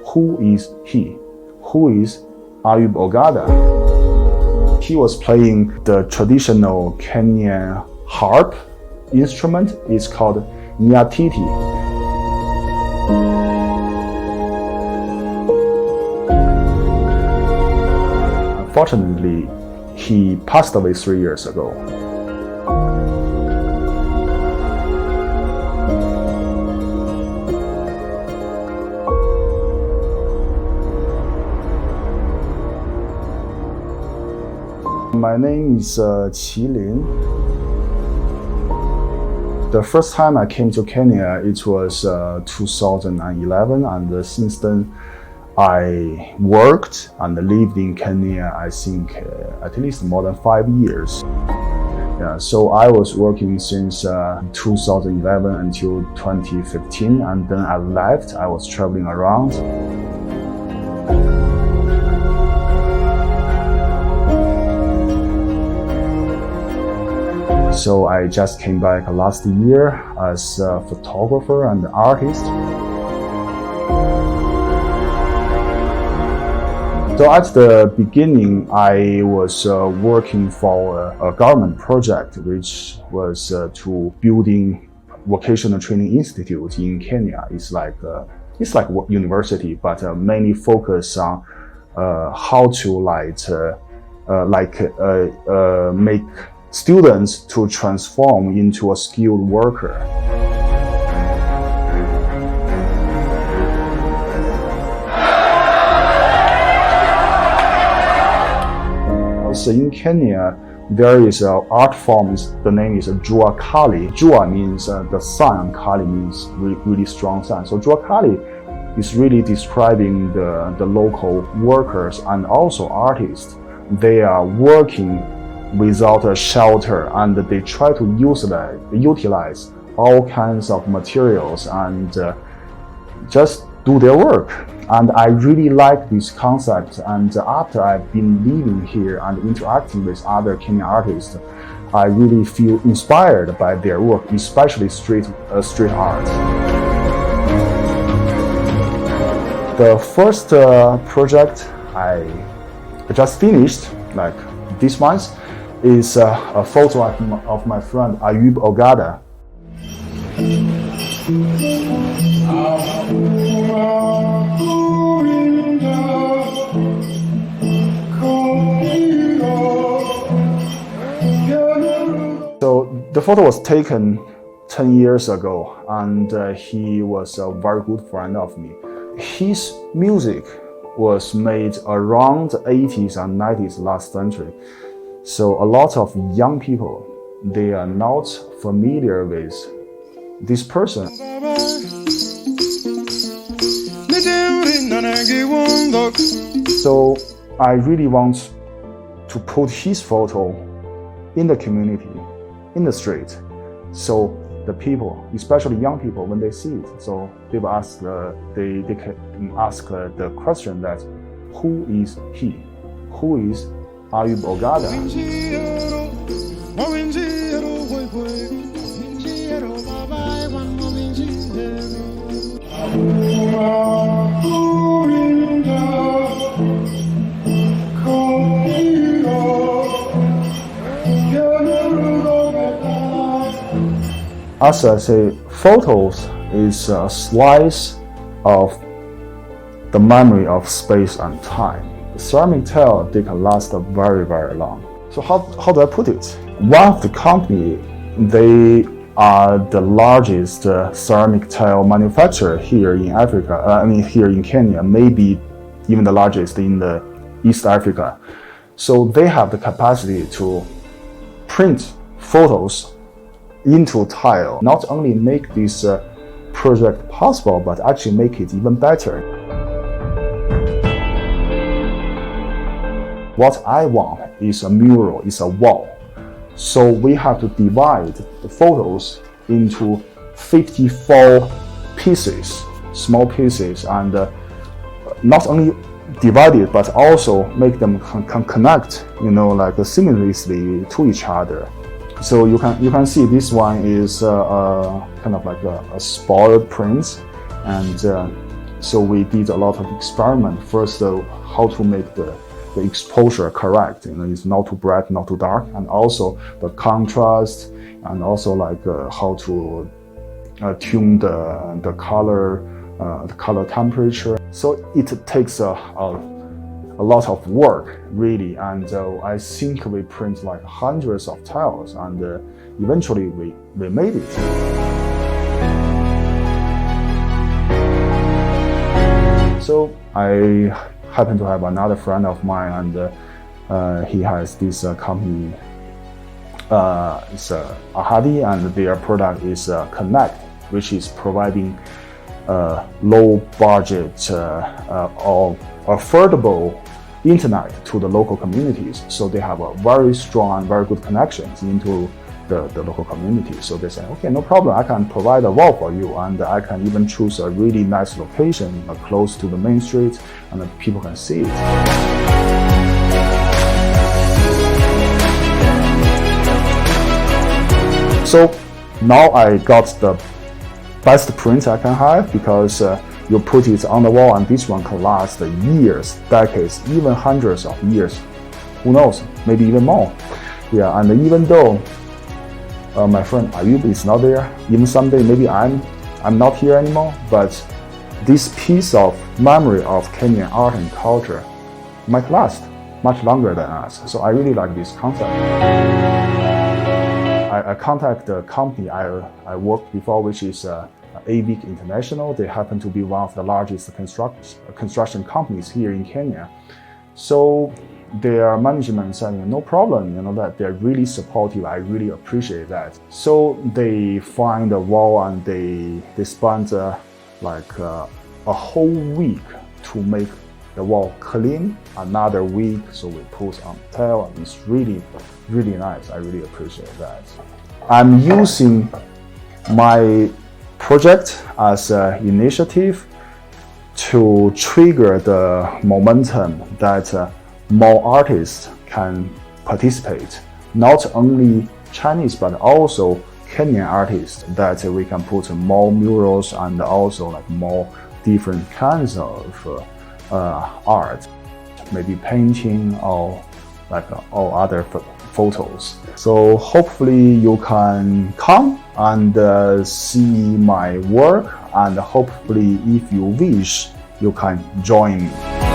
who is he? Who is Ayub Ogada? He was playing the traditional Kenyan harp instrument. It's called Nyatiti. Unfortunately, he passed away 3 years ago. My name is Qilin. The first time I came to Kenya, it was 2011, and since then I worked and lived in Kenya, I think at least more than 5 years. Yeah, so I was working since 2011 until 2015, and then I left. I was traveling around. So I just came back last year as a photographer and artist. So at the beginning, I was working for a government project, which was to building vocational training institute in Kenya. It's like university, but mainly focus on how to make students to transform into a skilled worker. Also in Kenya, there is an art form, the name is Jua Kali. Jua means the sun, and Kali means really strong sun. So Jua Kali is really describing the local workers and also artists. They are working without a shelter, and they try to utilize all kinds of materials and just do their work. And I really like this concept, and after I've been living here and interacting with other Kenyan artists, I really feel inspired by their work, especially street art. The first project I just finished, like this month, is a photo of my friend Ayub Ogada. So the photo was taken 10 years ago, and he was a very good friend of me. His music was made around the 80s and 90s last century. So a lot of young people, they are not familiar with this person. So I really want to put his photo in the community, in the street. So the people, especially young people, when they see it, so they will ask, they can ask the question that, who is he? Who is Ayub Ogada? As I say, photos is a slice of the memory of space and time. The ceramic tile, they can last very, very long. So how do I put it? One of the company, they are the largest ceramic tile manufacturer here in Africa. Here in Kenya, maybe even the largest in the East Africa. So they have the capacity to print photos into tile. Not only make this project possible, but actually make it even better. What I want is a mural, is a wall. So we have to divide the photos into 54 pieces, small pieces, and not only divide it, but also make them connect, seamlessly to each other. So you can see this one is kind of like a spoiled print, and So we did a lot of experiment. First, how to make the exposure correct. It's not too bright, not too dark, and also the contrast, and also like how to tune the color temperature. So it takes a lot of work, really, and I think we print like hundreds of tiles, and eventually we made it. So I happen to have another friend of mine, and he has this company. It's Ahadi, and their product is Connect, which is providing low budget or affordable internet to the local communities. So they have a very strong and very good connections into the local community. So they say, okay, no problem, I can provide a wall for you, and I can even choose a really nice location close to the main street, and people can see it. So now I got the best print I can have, because you put it on the wall, and this one can last years, decades, even hundreds of years. Who knows? Maybe even more. Yeah, and even though my friend Ayub is not there, even someday maybe I'm not here anymore, but this piece of memory of Kenyan art and culture might last much longer than us. So I really like this concept. I contact the company I worked before, which is AVIC International. They happen to be one of the largest construction companies here in Kenya. So their management said, no problem, that they're really supportive. I really appreciate that. So they find a wall, and they spent like a whole week to make the wall clean. Another week, so we put on tile, and it's really, really nice. I really appreciate that. I'm using my project as an initiative to trigger the momentum that more artists can participate. Not only Chinese, but also Kenyan artists, that we can put more murals and also like more different kinds of art, maybe painting or like all other photos. So hopefully you can come and see my work, and hopefully if you wish, you can join me.